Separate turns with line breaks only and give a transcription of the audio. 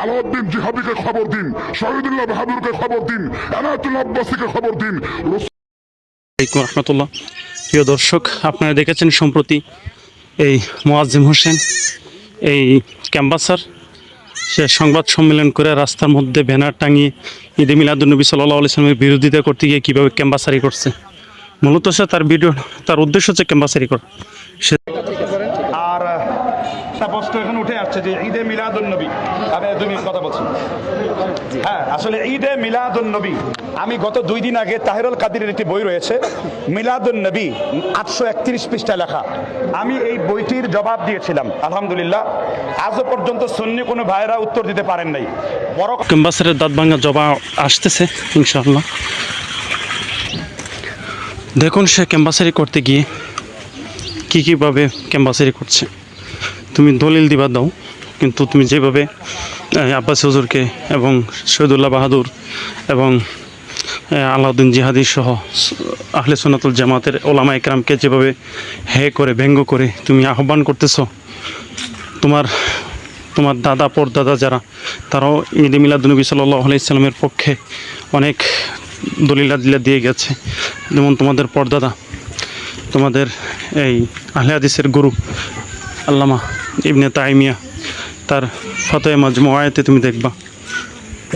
আলাউদ্দিন জিহাদিকে খবর দিন, শহীদুল্লাহ বাহাদুরকে খবর দিন, এনায়েতুল্লাহ আব্বাসীকে খবর দিন।
রহমতুল্লাহ। প্রিয় দর্শক, আপনারা দেখেছেন সম্প্রতি এই মোয়াজ্জেম হোসেন, এই ক্যাম্পাসার, সে সংবাদ সম্মেলন করে রাস্তার মধ্যে ব্যানার টাঙিয়ে ঈদে মিলাদুন্নবী সাল্লাল্লাহু আলাইহি ওয়াসাল্লামের বিরোধিতা করতে গিয়ে কীভাবে ক্যাম্পাসারি করছে। মূলত সে তার উদ্দেশ্য হচ্ছে ক্যাম্পাসারি করা। সে
আর একটা প্রশ্ন এখন উঠে আসছে যে ঈদে মিলাদুন্নবী, আমি 2 মিনিট কথা বলছি। হ্যাঁ, আসলে ঈদে মিলাদুন্নবী, আমি গত 2 দিন আগে তাহিরুল কাদিরের একটি বই রয়েছে মিলাদুন্নবী, 831 পৃষ্ঠায় লেখা। আমি এই বইটির জবাব দিয়েছিলাম, আলহামদুলিল্লাহ আজও পর্যন্ত সুন্নি কোনো ভাইরা উত্তর দিতে পারেন নাই। বড়
ক্যাম্পাসারের দাঁত ভাঙা জবাব আসতেছে ইনশাআল্লাহ। দেখুন সে ক্যাম্পাসারি করতে গিয়ে কীভাবে ক্যাম্পাসারি করছে। তুমি দলিল দিবা দাও, কিন্তু তুমি যেভাবে আব্বাস হুজুরকে এবং শহীদুল্লাহ বাহাদুর এবং আলাউদ্দিন জিহাদি সহ আহলে সুন্নাতুল জামাতের ওলামা একরামকে যেভাবে করে ব্যঙ্গ করে তুমি আহ্বান করতেছ, তোমার দাদা পরদাদা যারা, তারাও ঈদে মিলাদুন্নবী সাল্লাল্লাহু আলাইহি ওয়াসাল্লামের পক্ষে অনেক দলিলাদিল্লা দিয়ে গেছে। যেমন তোমাদের পরদাদা, তোমাদের এই আহলে হাদিসের গুরু আল্লামা ইবনে তাইমিয়া, তার ফাতোয়া মাজমুআতে তুমি দেখবা